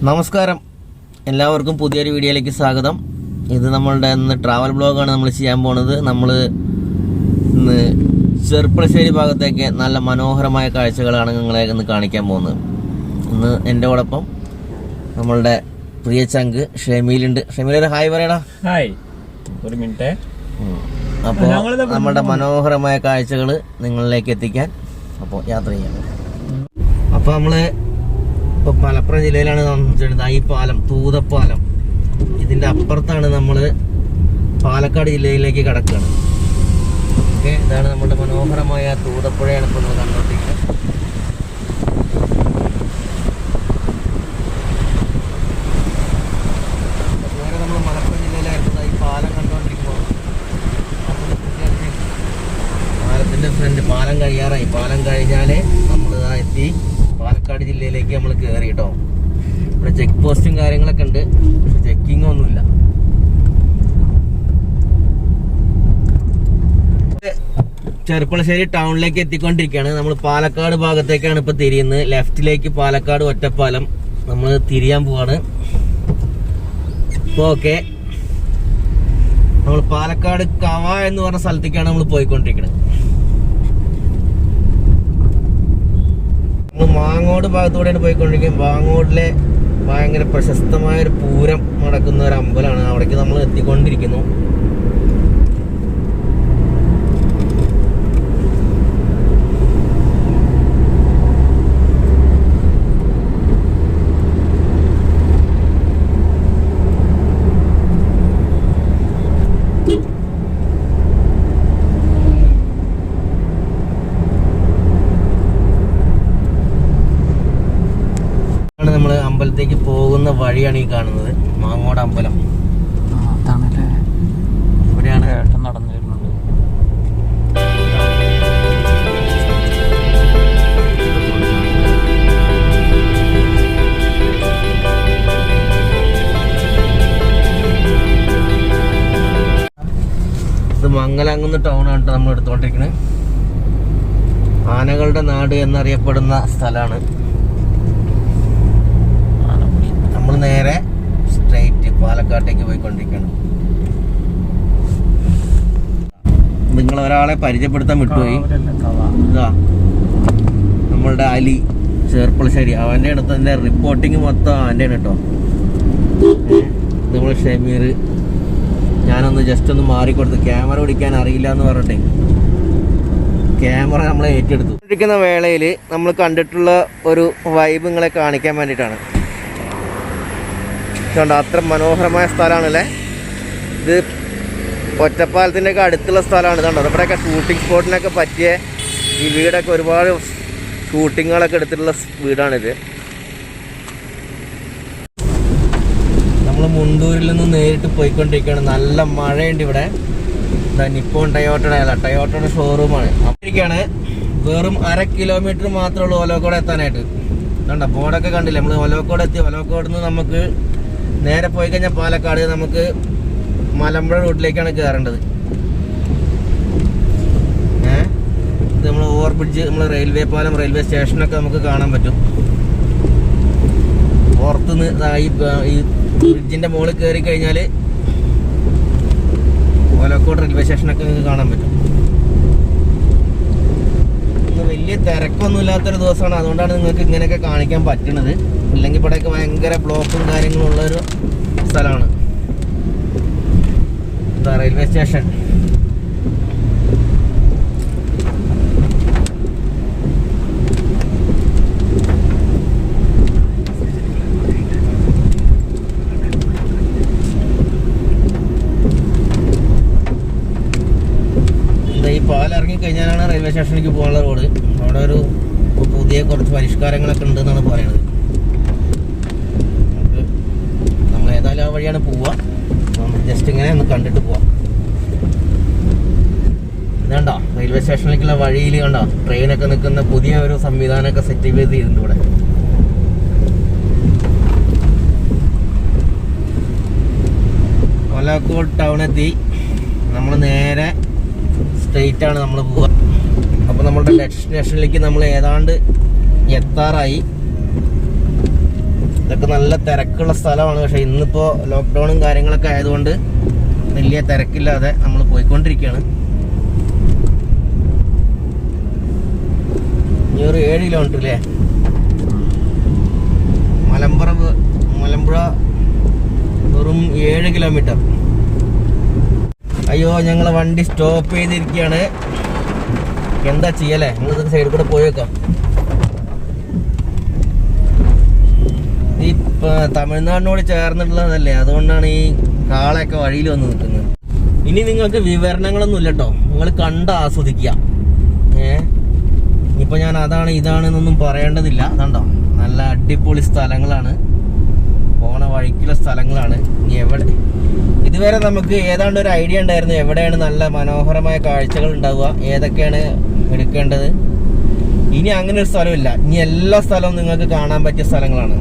നമസ്കാരം, എല്ലാവർക്കും പുതിയൊരു വീഡിയോയിലേക്ക് സ്വാഗതം. ഇത് നമ്മളുടെ ഇന്ന് ട്രാവൽ ബ്ലോഗാണ് നമ്മൾ ചെയ്യാൻ പോകുന്നത്. നമ്മൾ ഇന്ന് ചെർപ്പളശ്ശേരി ഭാഗത്തേക്ക് നല്ല മനോഹരമായ കാഴ്ചകളാണ് നിങ്ങളെ ഇന്ന് കാണിക്കാൻ പോകുന്നത്. ഇന്ന് എൻ്റെ ഓടൊപ്പം നമ്മളുടെ പ്രിയ ചങ്ക് ഷെമീലുണ്ട്. ഷെമീലൊരു ഹായ് പറയടാ. ഹായ്, ഒരു മിനിറ്റ്. അപ്പോൾ നമ്മളുടെ മനോഹരമായ കാഴ്ചകൾ നിങ്ങളിലേക്ക് എത്തിക്കാൻ അപ്പോൾ യാത്ര ചെയ്യാം. അപ്പോൾ നമ്മൾ ഇപ്പോൾ മലപ്പുറം ജില്ലയിലാണ് താമസിച്ചിരുന്നത്. ഈ പാലം തൂതപ്പാലം, ഇതിൻ്റെ അപ്പുറത്താണ് നമ്മൾ പാലക്കാട് ജില്ലയിലേക്ക് കടക്കുകയാണ്. ഓക്കെ, ഇതാണ് നമ്മുടെ മനോഹരമായ തൂതപ്പുഴയാണ് ഇപ്പോൾ നമ്മൾ കണ്ടുകൊണ്ടിരിക്കുന്നത്. നേരെ നമ്മൾ മലപ്പുറം ജില്ലയിലായിരുന്നു. ഈ പാലം കണ്ടുകൊണ്ടിരിക്കുമ്പോൾ പാലത്തിൻ്റെ ഫ്രണ്ട് പാലം കഴിയാറായി. പാലം കഴിഞ്ഞാൽ നമ്മൾ എത്തി പാലക്കാട് ജില്ലയിലേക്ക് നമ്മൾ കയറി കേട്ടോ. ഇവിടെ ചെക്ക് പോസ്റ്റും കാര്യങ്ങളൊക്കെ ഉണ്ട്, പക്ഷെ ചെക്കിംഗ് ഒന്നുമില്ല. ചെർപ്പളശ്ശേരി ടൗണിലേക്ക് എത്തിക്കൊണ്ടിരിക്കുകയാണ്. നമ്മൾ പാലക്കാട് ഭാഗത്തേക്കാണ് ഇപ്പൊ തിരിയുന്നത്. ലെഫ്റ്റിലേക്ക് പാലക്കാട് ഒറ്റപ്പാലം നമ്മൾ തിരിയാൻ പോവാണ്. ഓക്കെ, നമ്മൾ പാലക്കാട് കവ എന്ന് പറഞ്ഞ സ്ഥലത്തേക്കാണ് നമ്മൾ പോയിക്കൊണ്ടിരിക്കുന്നത്. മാങ്ങോട് ഭാഗത്തൂടെയാണ് പോയിക്കൊണ്ടിരിക്കുന്നത്. മാങ്ങോടിലെ ഭയങ്കര പ്രശസ്തമായ ഒരു പൂരം നടക്കുന്ന ഒരു അമ്പലമാണ്. അവിടേക്ക് നമ്മൾ എത്തിക്കൊണ്ടിരിക്കുന്നു. നമ്മള് അമ്പലത്തേക്ക് പോകുന്ന വഴിയാണ് ഈ കാണുന്നത്, മാങ്ങോട് അമ്പലം. ഇവിടെയാണ് നടന്നു വരുന്നുണ്ട്. ഇത് മംഗലാംകുന്ന് ടൗൺ ആണ് നമ്മൾ എടുത്തുകൊണ്ടിരിക്കുന്നത്. ആനകളുടെ നാട് എന്നറിയപ്പെടുന്ന സ്ഥലമാണ്. നമ്മൾ നേരെ സ്ട്രെയിറ്റ് പാലക്കാട്ടേക്ക് പോയിക്കൊണ്ടിരിക്കണം. നിങ്ങൾ ഒരാളെ പരിചയപ്പെടുത്താൻ വിട്ടുപോയി. ഇതാ നമ്മളുടെ അലി, ചെർപ്പളശ്ശേരി. അവൻ്റെ അടുത്തതിൻ്റെ റിപ്പോർട്ടിങ് മൊത്തം അവൻ്റെ ആണ് കേട്ടോ. നമ്മൾ ഷമീർ, ഞാനൊന്ന് ജസ്റ്റ് ഒന്ന് മാറിക്കൊടുത്തു. ക്യാമറ പിടിക്കാൻ അറിയില്ല എന്ന് പറഞ്ഞിട്ടേ ക്യാമറ നമ്മളെ ഏറ്റെടുത്തു. ഇരിക്കുന്ന വേളയിൽ നമ്മൾ കണ്ടിട്ടുള്ള ഒരു വൈബ് നിങ്ങളെ കാണിക്കാൻ വേണ്ടിയിട്ടാണ്. അത്ര മനോഹരമായ സ്ഥലമാണല്ലേ ഇത്. ഒറ്റപ്പാലത്തിൻ്റെ ഒക്കെ അടുത്തുള്ള സ്ഥലമാണ്. ഇതുണ്ടോ, ഇവിടെയൊക്കെ ഷൂട്ടിംഗ് സ്പോട്ടിനൊക്കെ പറ്റിയ ഈ വീടൊക്കെ ഒരുപാട് ഷൂട്ടിങ്ങുകളൊക്കെ എടുത്തിട്ടുള്ള വീടാണിത്. നമ്മൾ മുണ്ടൂരിൽ നിന്ന് നേരിട്ട് പോയിക്കൊണ്ടിരിക്കുകയാണ്. നല്ല മഴയുണ്ട് ഇവിടെ. നിപ്പോൺ ടയോട്ടയുടെ ഷോറൂമാണ്. അപ്പോഴേക്കാണ് വെറും 1/2 കിലോമീറ്റർ മാത്രമേ ഉള്ളൂ ഓലവക്കോട് എത്താനായിട്ട്. കണ്ടോ, ബോർഡൊക്കെ കണ്ടില്ലേ. നമ്മൾ ഓലവക്കോട് എത്തി. ഓലവക്കോട് നിന്ന് നമുക്ക് നേരെ പോയി കഴിഞ്ഞാൽ പാലക്കാട് നമുക്ക് മലമ്പുഴ റൂട്ടിലേക്കാണ് കയറേണ്ടത്. ഇത് നമ്മൾ ഓവർ ബ്രിഡ്ജ്, നമ്മൾ റെയിൽവേ പാലം, റെയിൽവേ സ്റ്റേഷനൊക്കെ നമുക്ക് കാണാൻ പറ്റും. പുറത്തുനിന്ന് ഈ ബ്രിഡ്ജിൻ്റെ മുകളിൽ കയറി കഴിഞ്ഞാൽ ഓലക്കോട് റെയിൽവേ സ്റ്റേഷനൊക്കെ നിങ്ങൾക്ക് കാണാൻ പറ്റും. വലിയ തിരക്കൊന്നും ഇല്ലാത്തൊരു ദിവസമാണ്, അതുകൊണ്ടാണ് നിങ്ങൾക്ക് ഇങ്ങനെയൊക്കെ കാണിക്കാൻ പറ്റുന്നത്. ഇല്ലെങ്കിൽ ഇവിടെയൊക്കെ ഭയങ്കര ബ്ലോക്കും കാര്യങ്ങളും ഉള്ളൊരു സ്ഥലമാണ്. ഇതാ റെയിൽവേ സ്റ്റേഷൻ. ഈ പാലം ഇറങ്ങിക്കഴിഞ്ഞാലാണ് റെയിൽവേ സ്റ്റേഷനിലേക്ക് പോകാനുള്ള റോഡ്. അവിടെ ഒരു പുതിയ കുറച്ച് പരിഷ്കാരങ്ങളൊക്കെ ഉണ്ടെന്നാണ് പറയുന്നത്. നമ്മൾ ഏതായാലും ആ വഴിയാണ് പോവുക. ജസ്റ്റ് ഇങ്ങനെ ഒന്ന് കണ്ടിട്ട് പോവാം. ഇതുണ്ടോ റെയിൽവേ സ്റ്റേഷനിലേക്കുള്ള വഴിയിൽ കണ്ടോ ട്രെയിനൊക്കെ നിൽക്കുന്ന പുതിയ ഒരു സംവിധാനമൊക്കെ സെറ്റ് ചെയ്തിട്ടുണ്ട് ഇവിടെ. ഓലക്കോട് ടൗണെത്തി. നമ്മൾ നേരെ സ്ട്രെയിറ്റ് ആണ് നമ്മൾ പോവുക. അപ്പോൾ നമ്മുടെ ഡെസ്റ്റിനേഷനിലേക്ക് നമ്മൾ ഏതാണ്ട് എത്താറായി. ഇതൊക്കെ ഇവിടെ നല്ല തിരക്കുള്ള സ്ഥലമാണ്. പക്ഷെ ഇന്നിപ്പോൾ ലോക്ക്ഡൗണും കാര്യങ്ങളൊക്കെ ആയതുകൊണ്ട് വലിയ തിരക്കില്ലാതെ നമ്മൾ പോയിക്കൊണ്ടിരിക്കുകയാണ്. ഇനി ഒരു 7 കിലോമീറ്റർ അല്ലേ? മലമ്പുഴ വെറും 7 കിലോമീറ്റർ. അയ്യോ, ഞങ്ങളെ വണ്ടി സ്റ്റോപ്പ് ചെയ്തിരിക്കുകയാണ്. എന്താ ചെയ്യല്ലേ? നമ്മളിത് സൈഡിൽ കൂടെ പോയേക്കാം. ഈ തമിഴ്നാടിനോട് ചേർന്നിട്ടുള്ളതല്ലേ, അതുകൊണ്ടാണ് ഈ കാളയൊക്കെ വഴിയിൽ വന്ന് നിൽക്കുന്നത്. ഇനി നിങ്ങൾക്ക് വിവരണങ്ങളൊന്നും ഇല്ല കേട്ടോ, നിങ്ങൾ കണ്ട് ആസ്വദിക്കുക. ഇപ്പൊ ഞാൻ അതാണ് ഇതാണെന്നൊന്നും പറയേണ്ടതില്ല. അതുണ്ടോ, നല്ല അടിപൊളി സ്ഥലങ്ങളാണ്, പോണ വഴിക്കുള്ള സ്ഥലങ്ങളാണ്. ഇനി എവിടെ ഇതുവരെ നമുക്ക് ഏതാണ്ട് ഒരു ഐഡിയ ഉണ്ടായിരുന്നു എവിടെയാണ് നല്ല മനോഹരമായ കാഴ്ചകൾ ഉണ്ടാവുക, ഏതൊക്കെയാണ് എടുക്കേണ്ടത്. ഇനി അങ്ങനെ ഒരു സ്ഥലമില്ല. ഇനി എല്ലാ സ്ഥലവും നിങ്ങൾക്ക് കാണാൻ പറ്റിയ സ്ഥലങ്ങളാണ്.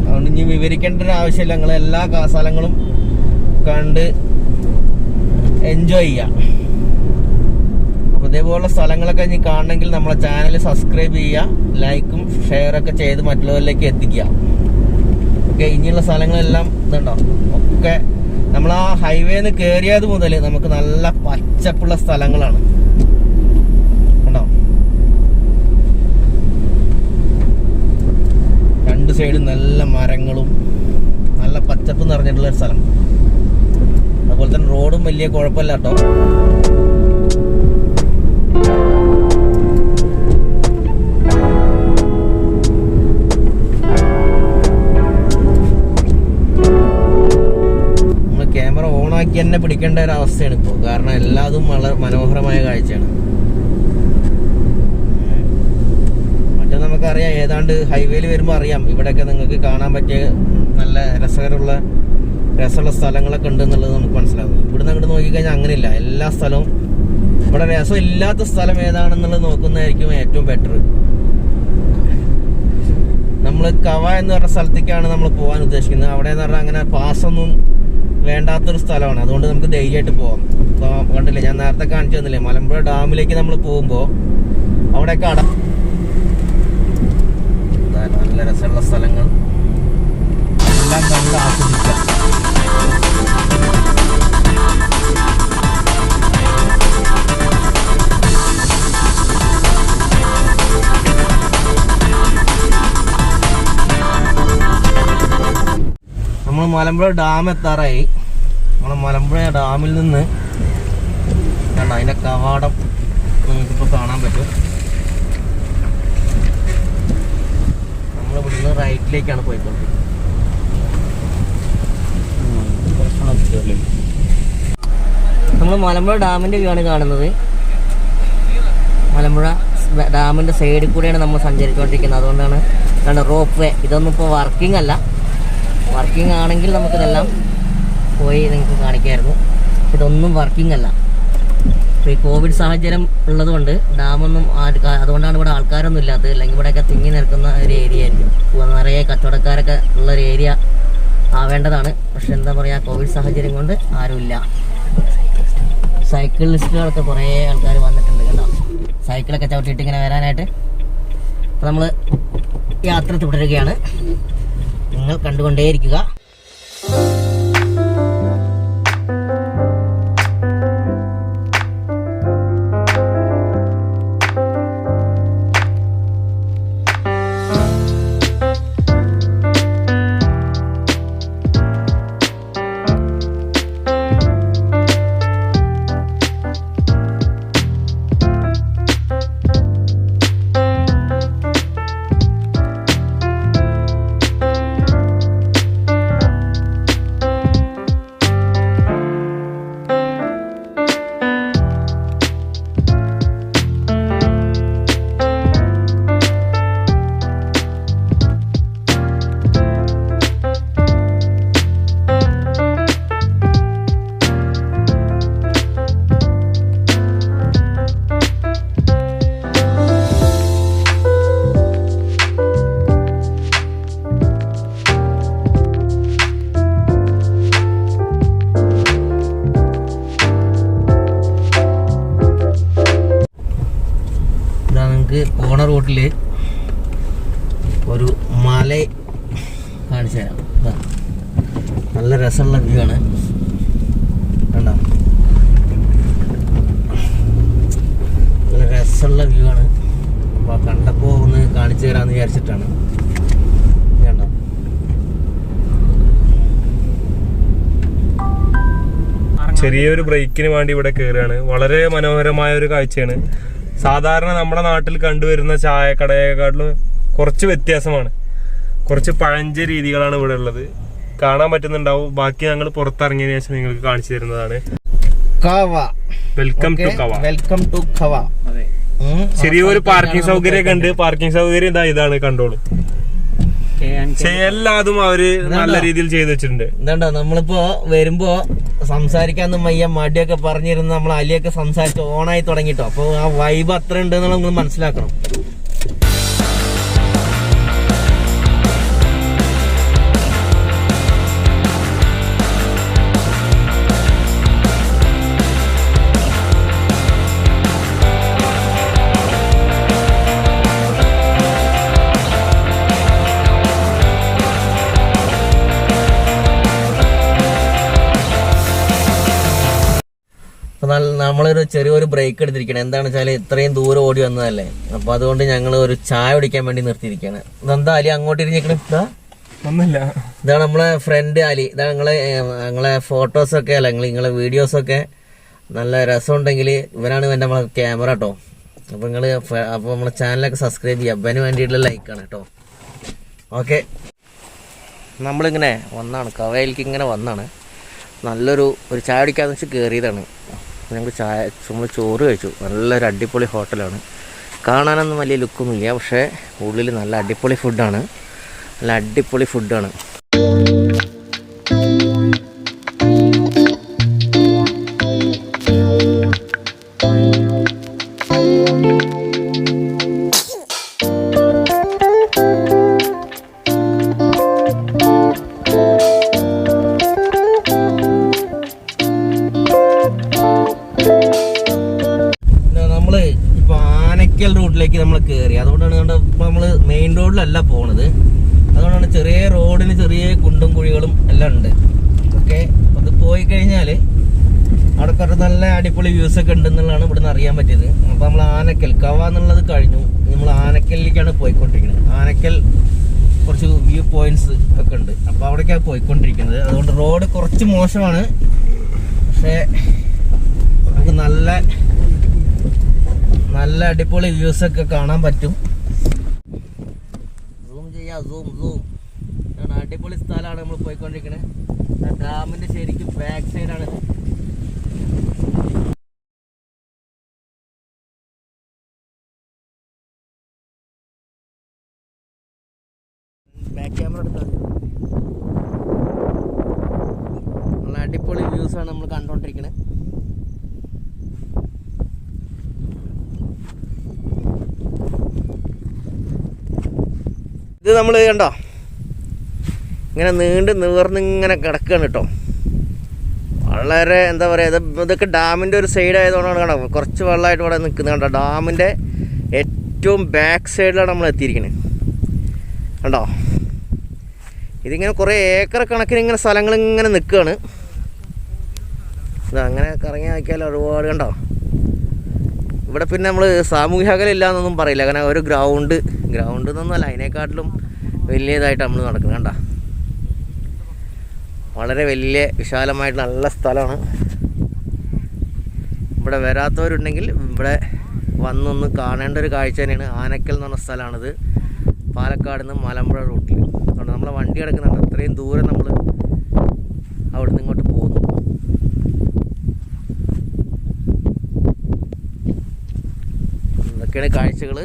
അതുകൊണ്ട് ഇനി വിവരിക്കേണ്ട ഒരു ആവശ്യമില്ല. നിങ്ങൾ എല്ലാ സ്ഥലങ്ങളും കണ്ട് എൻജോയ് ചെയ്യാം. അപ്പോൾ ഇതേപോലുള്ള സ്ഥലങ്ങളൊക്കെ ഇനി കാണണമെങ്കിൽ നമ്മളെ ചാനൽ സബ്സ്ക്രൈബ് ചെയ്യുക, ലൈക്കും ഷെയറൊക്കെ ചെയ്ത് മറ്റുള്ളവരിലേക്ക് എത്തിക്കുക. ഓക്കെ, ഇനിയുള്ള സ്ഥലങ്ങളെല്ലാം ഇതുണ്ടോ, ഒക്കെ നമ്മൾ ആ ഹൈവേന്ന് കയറിയത് മുതൽ നമുക്ക് നല്ല പച്ചപ്പുള്ള സ്ഥലങ്ങളാണ്. കണ്ടോ, രണ്ട് സൈഡും നല്ല മരങ്ങളും നല്ല പച്ചപ്പ് നിറഞ്ഞിട്ടുള്ള ഒരു സ്ഥലം. അതുപോലെ തന്നെ റോഡും വലിയ കുഴപ്പമില്ല കേട്ടോ. നമ്മൾ ക്യാമറ ഓണാക്കി തന്നെ പിടിക്കേണ്ട ഒരു അവസ്ഥയാണ് ഇപ്പോൾ. കാരണം എല്ലാതും വളരെ മനോഹരമായ കാഴ്ചയാണ്. മറ്റേ നമുക്കറിയാം, ഏതാണ്ട് ഹൈവേയിൽ വരുമ്പോൾ അറിയാം ഇവിടെയൊക്കെ നിങ്ങൾക്ക് കാണാൻ പറ്റിയ നല്ല രസമുള്ള സ്ഥലങ്ങളൊക്കെ ഉണ്ട് എന്നുള്ളത് നമുക്ക് മനസ്സിലാവും. ഇവിടുന്ന് അങ്ങോട്ട് നോക്കിക്കഴിഞ്ഞാൽ അങ്ങനെയില്ല. എല്ലാ സ്ഥലവും ഇവിടെ രസം ഇല്ലാത്ത സ്ഥലം ഏതാണെന്നുള്ളത് നോക്കുന്നതായിരിക്കും ഏറ്റവും ബെറ്റർ. നമ്മൾ കവ എന്ന് പറഞ്ഞ സ്ഥലത്തേക്കാണ് നമ്മൾ പോകാൻ ഉദ്ദേശിക്കുന്നത്. അവിടെ എന്ന് പറഞ്ഞാൽ അങ്ങനെ പാസൊന്നും വേണ്ടാത്തൊരു സ്ഥലമാണ്. അതുകൊണ്ട് നമുക്ക് ധൈര്യമായിട്ട് പോകാം. ഇപ്പോൾ കണ്ടില്ലേ, ഞാൻ നേരത്തെ കാണിച്ചു തന്നില്ലേ, മലമ്പുഴ ഡാമിലേക്ക് നമ്മൾ പോകുമ്പോൾ അവിടെയൊക്കെ നല്ല രസമുള്ള സ്ഥലങ്ങൾ എല്ലാം കണ്ട് ആസ്വദിക്കാം. നമ്മൾ മലമ്പുഴ ഡാം എത്താറായി. നമ്മൾ മലമ്പുഴ ഡാമിൽ നിന്ന് കണ്ട അതിൻ്റെ കവാടം നിങ്ങൾക്കിപ്പോൾ കാണാൻ പറ്റും. നമ്മൾ ഇവിടുന്ന് റൈറ്റിലേക്കാണ് പോയിക്കൊണ്ടിരിക്കുന്നത്. നമ്മൾ മലമ്പുഴ ഡാമിൻ്റെ വ്യൂ ആണ് കാണുന്നത്. മലമ്പുഴ ഡാമിൻ്റെ സൈഡിൽ കൂടെയാണ് നമ്മൾ സഞ്ചരിച്ചുകൊണ്ടിരിക്കുന്നത്. അതുകൊണ്ടാണ് കണ്ട റോപ്പ് വേ. ഇതൊന്നും ഇപ്പോൾ വർക്കിംഗ് അല്ല. വർക്കിംഗ് ആണെങ്കിൽ നമുക്കിതെല്ലാം പോയി നിങ്ങൾക്ക് കാണിക്കായിരുന്നു. ഇതൊന്നും വർക്കിംഗ് അല്ല. ഇപ്പോൾ ഈ കോവിഡ് സാഹചര്യം ഉള്ളതുകൊണ്ട് ഡാമൊന്നും അതുകൊണ്ടാണ് ഇവിടെ ആൾക്കാരൊന്നും ഇല്ലാത്തത്. അല്ലെങ്കിൽ ഇവിടെയൊക്കെ തിങ്ങി നിൽക്കുന്ന ഒരു ഏരിയ ആയിരിക്കും. നിറയെ കച്ചവടക്കാരൊക്കെ ഉള്ളൊരു ഏരിയ ആവേണ്ടതാണ്. പക്ഷെ എന്താ പറയുക, കോവിഡ് സാഹചര്യം കൊണ്ട് ആരുമില്ല. സൈക്കിളിസ്റ്റുകളൊക്കെ കുറേ ആൾക്കാർ വന്നിട്ടുണ്ട് കേട്ടോ, സൈക്കിളൊക്കെ ചവിട്ടിയിട്ട് ഇങ്ങനെ വരാനായിട്ട്. അപ്പോൾ നമ്മൾ യാത്ര തുടരുകയാണ്. നിങ്ങൾ കണ്ടുകൊണ്ടേയിരിക്കുക. പോണ റൂട്ടിൽ ഒരു കാണിച്ചു തരാം. നല്ല രസമുള്ള വ്യൂ ആണ് കണ്ടോ, നല്ല രസമുള്ള വ്യൂ ആണ്. അപ്പോൾ കണ്ടപ്പോൾ ഒന്ന് കാണിച്ചു തരാമെന്ന് വിചാരിച്ചിട്ടാണ്. കണ്ടോ, ചെറിയൊരു ബ്രേക്കിന് വേണ്ടി ഇവിടെ കയറുകയാണ്. വളരെ മനോഹരമായ ഒരു കാഴ്ചയാണ്. സാധാരണ നമ്മുടെ നാട്ടിൽ കണ്ടുവരുന്ന ചായക്കടയെക്കാട്ടിലും കുറച്ച് വ്യത്യാസമാണ്. കുറച്ച് പഴഞ്ച രീതികളാണ് ഇവിടെ ഉള്ളത്. കാണാൻ പറ്റുന്നുണ്ടാവും. ബാക്കി ഞങ്ങൾ പുറത്തിറങ്ങിയതിനു ശേഷം നിങ്ങൾക്ക് കാണിച്ചു തരുന്നതാണ്. Welcome to Kava. Welcome to Kava. ചെറിയൊരു പാർക്കിംഗ് സൗകര്യമൊക്കെ ഉണ്ട്. പാർക്കിംഗ് സൗകര്യം ഇതാണ് കണ്ടോളൂ. എല്ലാതും അവര് നല്ല രീതിയിൽ ചെയ്തു വെച്ചിട്ടുണ്ട്. എന്താ നമ്മളിപ്പോ വരുമ്പോ സംസാരിക്കാന്നും വയ്യ മടിയൊക്കെ പറഞ്ഞിരുന്ന് നമ്മൾ അലിയൊക്കെ സംസാരിച്ച് ഓണായി തുടങ്ങിട്ടോ. അപ്പൊ ആ വൈബ് അത്ര ഉണ്ട് എന്നുള്ള നമ്മൾ മനസ്സിലാക്കണം. നമ്മളൊരു ചെറിയൊരു ബ്രേക്ക് എടുത്തിരിക്കണം. എന്താണെന്ന് വെച്ചാൽ ഇത്രയും ദൂരം ഓടി വന്നതല്ലേ. അപ്പൊ അതുകൊണ്ട് ഞങ്ങൾ ഒരു ചായ കുടിക്കാൻ വേണ്ടി നിർത്തിയിരിക്കുകയാണ്. ഇതെന്താ അലി അങ്ങോട്ട് ഇരിക്കണം? ഇതാണ് നമ്മളെ ഫ്രണ്ട് അലി. ഇതാണ് ഞങ്ങളെ ഫോട്ടോസൊക്കെ അല്ല നിങ്ങളെ വീഡിയോസൊക്കെ നല്ല രസമുണ്ടെങ്കിൽ ഇവരാണ് നമ്മളെ ക്യാമറ കേട്ടോ. അപ്പൊ അപ്പോൾ നമ്മളെ ചാനലൊക്കെ സബ്സ്ക്രൈബ് ചെയ്യുക. അപ്പന് വേണ്ടിയിട്ടുള്ള ലൈക്കാണ് കേട്ടോ. ഓക്കെ, നമ്മളിങ്ങനെ വന്നാണ് കവയിലേക്ക് ഇങ്ങനെ വന്നാണ്. നല്ലൊരു ചായ കുടിക്കാന്ന് വെച്ച് കയറിയതാണ്. ഞങ്ങൾ നമ്മൾ ചോറ് കഴിച്ചു. നല്ലൊരു അടിപൊളി ഹോട്ടലാണ്. കാണാനൊന്നും വലിയ ലുക്കൊന്നുമില്ല, പക്ഷേ ഉള്ളിൽ നല്ല അടിപൊളി ഫുഡാണ്. നല്ല അടിപൊളി ഫുഡാണ്. റോഡിലേക്ക് നമ്മൾ കയറി. അതുകൊണ്ടാണ് ഇപ്പം നമ്മൾ മെയിൻ റോഡിലല്ല പോണത്. അതുകൊണ്ടാണ് ചെറിയ റോഡിന് ചെറിയ കുണ്ടും കുഴികളും എല്ലാം ഉണ്ട്. ഓക്കെ, അത് പോയി കഴിഞ്ഞാൽ അവിടെ കുറച്ച് നല്ല അടിപൊളി വ്യൂസ് ഒക്കെ ഉണ്ടെന്നുള്ളതാണ് ഇവിടുന്ന് അറിയാൻ പറ്റിയത്. അപ്പോൾ നമ്മൾ ആനക്കൽ കവ എന്നുള്ളത് കഴിഞ്ഞു. നമ്മൾ ആനക്കലിലേക്കാണ് പോയിക്കൊണ്ടിരിക്കുന്നത്. ആനക്കൽ കുറച്ച് വ്യൂ പോയിന്റ്സ് ഒക്കെ ഉണ്ട്. അപ്പോൾ അവിടേക്കാണ് പോയിക്കൊണ്ടിരിക്കുന്നത്. അതുകൊണ്ട് റോഡ് കുറച്ച് മോശമാണ്, പക്ഷേ നമുക്ക് നല്ല അടിപൊളി വ്യൂസ് ഒക്കെ കാണാൻ പറ്റും. സൂം ചെയ്യാം, സൂം. അടിപൊളി സ്ഥലമാണ് നമ്മൾ പോയിക്കൊണ്ടിരിക്കുന്നത്. ഡാമിന്റെ ശരിക്കും ബാക്ക് സൈഡാണ്. ബാക്ക് ക്യാമറ എടുത്താൽ നല്ല അടിപൊളി വ്യൂസാണ് നമ്മൾ കണ്ടുകൊണ്ടിരിക്കുന്നത്. ഇത് നമ്മൾ കണ്ടോ ഇങ്ങനെ നീണ്ട് നിവർന്നിങ്ങനെ കിടക്കുകയാണ് കേട്ടോ. വളരെ എന്താ പറയുക, ഇതൊക്കെ ഡാമിൻ്റെ ഒരു സൈഡ് ആയതുകൊണ്ടാണ് കണ്ടോ കുറച്ച് വെള്ളമായിട്ട് ഇവിടെ നിൽക്കുന്നത് കണ്ടോ. ഡാമിൻ്റെ ഏറ്റവും ബാക്ക് സൈഡിലാണ് നമ്മൾ എത്തിയിരിക്കുന്നത് കണ്ടോ. ഇതിങ്ങനെ കുറേ ഏക്കർ കണക്കിന് ഇങ്ങനെ സ്ഥലങ്ങളിങ്ങനെ നിൽക്കുകയാണ്. ഇതങ്ങനെ കറങ്ങി നോക്കിയാൽ ഒരുപാട് കണ്ടോ. ഇവിടെ പിന്നെ നമ്മൾ സാമൂഹ്യ അകലം ഇല്ല എന്നൊന്നും പറയില്ല. കാരണം ഒരു ഗ്രൗണ്ട് എന്നൊന്നുമല്ല, അതിനേക്കാട്ടിലും വലിയതായിട്ട് നമ്മൾ നടക്കുന്നത് കണ്ടോ. വളരെ വലിയ വിശാലമായിട്ട് നല്ല സ്ഥലമാണ്. ഇവിടെ വരാത്തവരുണ്ടെങ്കിൽ ഇവിടെ വന്നൊന്ന് കാണേണ്ട ഒരു കാഴ്ച തന്നെയാണ്. ആനക്കൽ എന്ന് പറഞ്ഞ സ്ഥലമാണിത്. പാലക്കാട് നിന്ന് മലമ്പുഴ റൂട്ടിൽ. അതുകൊണ്ട് നമ്മളെ വണ്ടി കിടക്കുന്നുണ്ട്. അത്രയും ദൂരം നമ്മൾ അവിടെ നിന്ന് ഇങ്ങോട്ട് പോകുന്നു. ഇതൊക്കെയാണ് കാഴ്ചകൾ.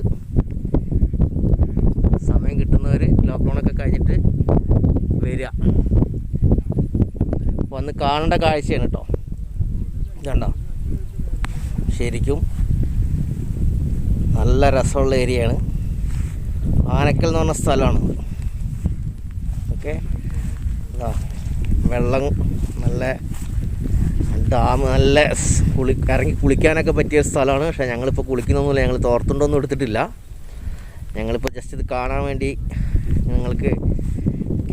സമയം കിട്ടുന്നവർ ലോക്ക്ഡൗണൊക്കെ കഴിഞ്ഞിട്ട് വരിക, വന്ന് കാണേണ്ട കാഴ്ചയാണ് കേട്ടോ. ഇതുണ്ടോ, ശരിക്കും നല്ല രസമുള്ള ഏരിയയാണ്. ആനക്കൽ എന്ന് പറഞ്ഞ സ്ഥലമാണ്. ഓക്കെ, വെള്ളം നല്ല ഡാം, നല്ല ഇറങ്ങി കുളിക്കാനൊക്കെ പറ്റിയ സ്ഥലമാണ്. പക്ഷേ ഞങ്ങളിപ്പോൾ കുളിക്കുന്നൊന്നുമില്ല, ഞങ്ങൾ തോർത്തുണ്ടൊന്നും എടുത്തിട്ടില്ല. ഞങ്ങളിപ്പോൾ ജസ്റ്റ് ഇത് കാണാൻ വേണ്ടി ഞങ്ങൾക്ക്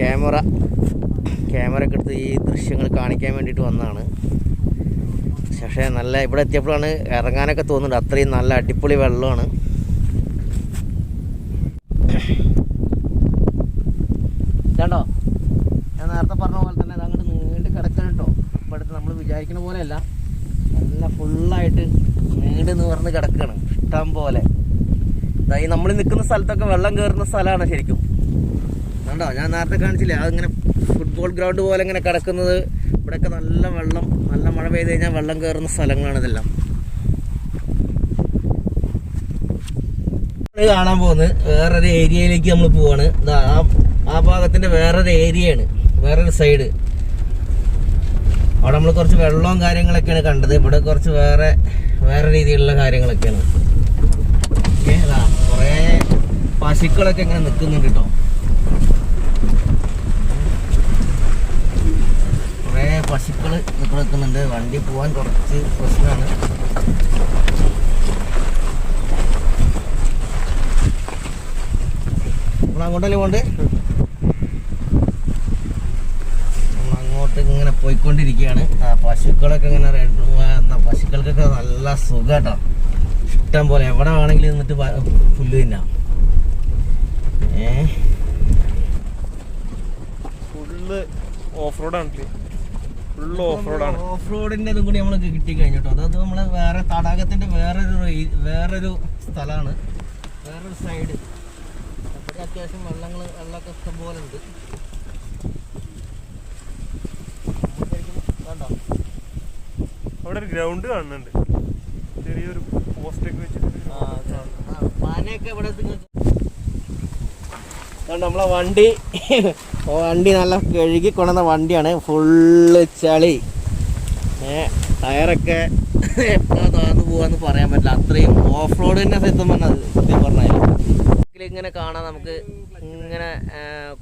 ക്യാമറ ഒക്കെ എടുത്ത് ഈ ദൃശ്യങ്ങൾ കാണിക്കാൻ വേണ്ടിയിട്ട് വന്നതാണ്. പക്ഷേ നല്ല ഇവിടെ എത്തിയപ്പോഴാണ് ഇറങ്ങാനൊക്കെ തോന്നുന്നുണ്ട്. അത്രയും നല്ല അടിപൊളി വെള്ളമാണ്. കണ്ടോ, ഞാൻ നേരത്തെ പറഞ്ഞ പോലെ തന്നെ അത് അങ്ങോട്ട് നീണ്ട് കിടക്കണം കേട്ടോ. ഇപ്പം അടുത്ത് നമ്മൾ വിചാരിക്കുന്ന പോലെയല്ല, നല്ല ഫുള്ളായിട്ട് നീണ്ട് നിവർന്ന് കിടക്കുകയാണ് ഇഷ്ടം പോലെ. ഈ നമ്മൾ നിൽക്കുന്ന സ്ഥലത്തൊക്കെ വെള്ളം കയറുന്ന സ്ഥലമാണ് ശരിക്കും. കണ്ടോ, ഞാൻ നേരത്തെ കാണിച്ചില്ലേ, അതിങ്ങനെ ഫുട്ബോൾ ഗ്രൗണ്ട് പോലെ ഇങ്ങനെ കിടക്കുന്നത്. ഇവിടെയൊക്കെ നല്ല വെള്ളം, നല്ല മഴ പെയ്ത് കഴിഞ്ഞാൽ വെള്ളം കയറുന്ന സ്ഥലങ്ങളാണ് ഇതെല്ലാം. കാണാൻ പോകുന്നത് വേറൊരു ഏരിയയിലേക്ക് നമ്മൾ പോവാണ്. ആ ഭാഗത്തിന്റെ വേറൊരു ഏരിയയാണ്, വേറൊരു സൈഡ്. അവിടെ നമ്മൾ കുറച്ച് വെള്ളവും കാര്യങ്ങളൊക്കെയാണ് കണ്ടത്. ഇവിടെ കുറച്ച് വേറെ രീതിയിലുള്ള കാര്യങ്ങളൊക്കെയാണ്. കുറേ പശുക്കളൊക്കെ ഇങ്ങനെ നിൽക്കുന്നുണ്ട് കേട്ടോ. കുറേ പശുക്കൾ നിൽക്കുന്നുണ്ട്. വണ്ടി പോവാൻ കുറച്ച് പ്രശ്നമാണ്. നമ്മൾ അങ്ങോട്ടല്ലേ പോണ്ട്? നമ്മൾ അങ്ങോട്ട് ഇങ്ങനെ പോയിക്കൊണ്ടിരിക്കുകയാണ്. പശുക്കളൊക്കെ ഇങ്ങനെ പശുക്കൾക്കൊക്കെ നല്ല സുഖം കേട്ടോ. ഇഷ്ടം പോലെ എവിടെ വേണമെങ്കിലും നിന്നിട്ട് പുല്ല് തിന്നാം. ഫുള്ള് ഓഫ് റോഡാണ്. ഫുള്ള് ഓഫ് റോഡാണ്. ഓഫ് റോഡിന്റെ ഇതും കൂടി നമ്മൾക്ക് കിട്ടി കഴിഞ്ഞിട്ടോ. അത് നമ്മള് വേറെ തടാകത്തിന്റെ വേറൊരു സ്ഥലമാണ്, വേറൊരു സൈഡ്. അവിടെ അത്യാവശ്യം വെള്ളമൊക്കെ ഇഷ്ടം പോലെ ഉണ്ട്. കണ്ടോ, അവിടെ ഒരു ഗ്രൗണ്ട് കാണുന്നുണ്ട്, ചെറിയൊരു പോസ്റ്റൊക്കെ വെച്ചിട്ട്. പാനയൊക്കെ ഇവിടെ നമ്മളെ വണ്ടി നല്ല കഴുകി കൊണ്ടുവന്ന വണ്ടിയാണ്. ഫുള്ള് ചളി, ടയറൊക്കെ എപ്പോഴാണ് താഴ്ന്നു പോവാന്ന് പറയാൻ പറ്റില്ല. അത്രയും ഓഫ് റോഡ് തന്നെ സത്യം പറഞ്ഞാൽ ഇങ്ങനെ കാണാം നമുക്ക്. ഇങ്ങനെ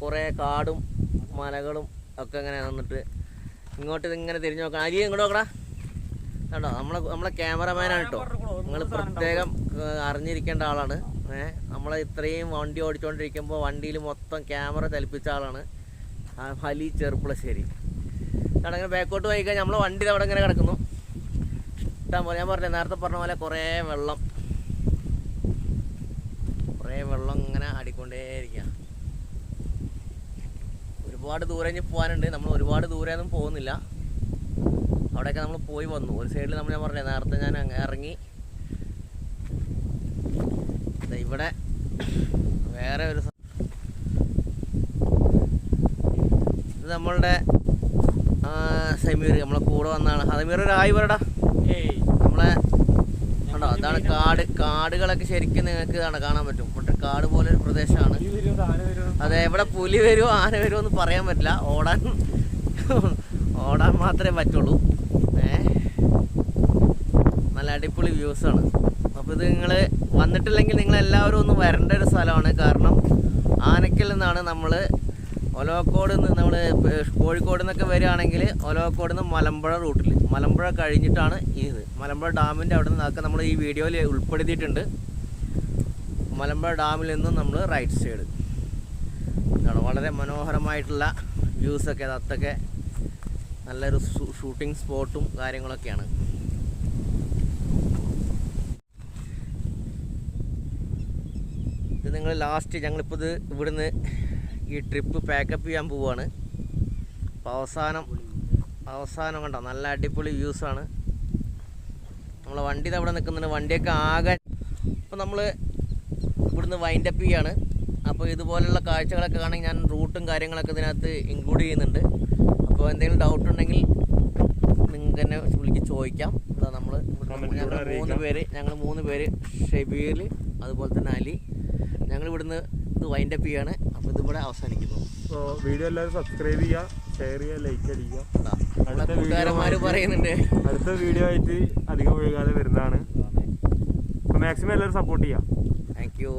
കുറേ കാടും മലകളും ഒക്കെ ഇങ്ങനെ വന്നിട്ട് ഇങ്ങോട്ട് ഇതിങ്ങനെ തിരിഞ്ഞു നോക്കണം. അരി ഇങ്ങോട്ട് നോക്കടാ. കണ്ടോ, നമ്മളെ ക്യാമറമാനാണ് കേട്ടോ. നിങ്ങൾ പ്രത്യേകം അറിഞ്ഞിരിക്കേണ്ട ആളാണ്. നമ്മളെ ഇത്രയും വണ്ടി ഓടിച്ചുകൊണ്ടിരിക്കുമ്പോൾ വണ്ടിയിൽ മൊത്തം ക്യാമറ ചലിപ്പിച്ച ആളാണ് ഹലി ചെറുപ്പുളശ്ശേരി. കാരണം ഇങ്ങനെ ബാക്കോട്ട് പോയി കഴിഞ്ഞാൽ നമ്മളെ വണ്ടി അവിടെ ഇങ്ങനെ കിടക്കുന്നു ഇഷ്ടം പോലെ. ഞാൻ പറഞ്ഞത് നേരത്തെ പറഞ്ഞ പോലെ കുറേ വെള്ളം ഇങ്ങനെ ആടിക്കൊണ്ടേയിരിക്കുക. ഒരുപാട് ദൂരെ ഇനി പോകാനുണ്ട്. നമ്മൾ ഒരുപാട് ദൂരെയൊന്നും പോകുന്നില്ല. അവിടെയൊക്കെ നമ്മൾ പോയി വന്നു. ഒരു സൈഡിൽ ഞാൻ പറഞ്ഞത് നേരത്തെ ഞാൻ ഇറങ്ങി. ഇവിടെ വേറെ ഒരു ഇത് നമ്മളുടെ സമീർ നമ്മളെ കൂടെ വന്നാണ്. സമീർ ഒരു ആയി പറയടാ. നമ്മളെ കണ്ടോ, അതാണ് കാടുകളൊക്കെ ശരിക്കും നിങ്ങൾക്ക് ഇതാണ് കാണാൻ പറ്റും. ഇവിടെ കാട് പോലെ ഒരു പ്രദേശമാണ്. അതെ, ഇവിടെ പുലി വരുമോ ആന വരുമോ എന്ന് പറയാൻ പറ്റില്ല. ഓടാൻ മാത്രമേ പറ്റുള്ളൂ. നല്ല അടിപൊളി വ്യൂസാണ്. അപ്പോൾ ഇത് നിങ്ങൾ വന്നിട്ടില്ലെങ്കിൽ നിങ്ങളെല്ലാവരും ഒന്ന് വരേണ്ട ഒരു സ്ഥലമാണ്. കാരണം ആനക്കൽ നിന്നാണ് നമ്മൾ ഒലവക്കോട് നിന്ന് നമ്മൾ കോഴിക്കോട് നിന്നൊക്കെ വരികയാണെങ്കിൽ ഒലവക്കോട് നിന്ന് മലമ്പുഴ റൂട്ടിൽ, മലമ്പുഴ കഴിഞ്ഞിട്ടാണ് ഇത്. മലമ്പുഴ ഡാമിൻ്റെ അവിടെ നിന്നൊക്കെ നമ്മൾ ഈ വീഡിയോയിൽ ഉൾപ്പെടുത്തിയിട്ടുണ്ട്. മലമ്പുഴ ഡാമിൽ നിന്നും നമ്മൾ റൈറ്റ് സൈഡ് ഇതാണ്. വളരെ മനോഹരമായിട്ടുള്ള വ്യൂസൊക്കെ, അതൊക്കെ നല്ലൊരു ഷൂട്ടിംഗ് സ്പോട്ടും കാര്യങ്ങളൊക്കെയാണ്. ഇത് നിങ്ങൾ ലാസ്റ്റ് ഞങ്ങളിപ്പോൾ ഇത് ഇവിടുന്ന് ഈ ട്രിപ്പ് പാക്കപ്പ് ചെയ്യാൻ പോവുകയാണ്. അപ്പോൾ അവസാനം കണ്ടോ, നല്ല അടിപൊളി വ്യൂസാണ്. നമ്മളെ വണ്ടി അവിടെ നിൽക്കുന്നുണ്ട്. വണ്ടിയൊക്കെ ആകെ ഇപ്പോൾ നമ്മൾ ഇവിടുന്ന് വൈൻഡപ്പ് ചെയ്യാണ്. അപ്പോൾ ഇതുപോലുള്ള കാഴ്ചകളൊക്കെ കാണണമെങ്കിൽ ഞാൻ റൂട്ടും കാര്യങ്ങളൊക്കെ ഇതിനകത്ത് ഇൻക്ലൂഡ് ചെയ്യുന്നുണ്ട്. അപ്പോൾ എന്തെങ്കിലും ഡൗട്ട് ഉണ്ടെങ്കിൽ നിങ്ങൾക്ക് തന്നെ വിളിച്ച് ചോദിക്കാം. അതാ ഞങ്ങൾ മൂന്ന് പേര് ഷബീർ, അതുപോലെ തന്നെ അലി, ഞങ്ങൾ ഇവിടുന്ന് ഇത് വൈൻഡപ്പ് ചെയ്യാണ്. അപ്പോൾ ഇതിവിടെ അവസാനിക്കുന്നു. വീഡിയോ എല്ലാവരും സബ്സ്ക്രൈബ് ചെയ്യുക, ഷെയർ ചെയ്യുക, ലൈക്ക് അടിക്കുക. കൂട്ടുകാരന്മാർ പറയുന്നുണ്ട് അടുത്ത വീഡിയോ ആയിട്ട് അധികം ഒഴുകാതെ വരുന്നതാണ്. അപ്പോൾ മാക്സിമം എല്ലാവരും സപ്പോർട്ട് ചെയ്യുക. Thank you.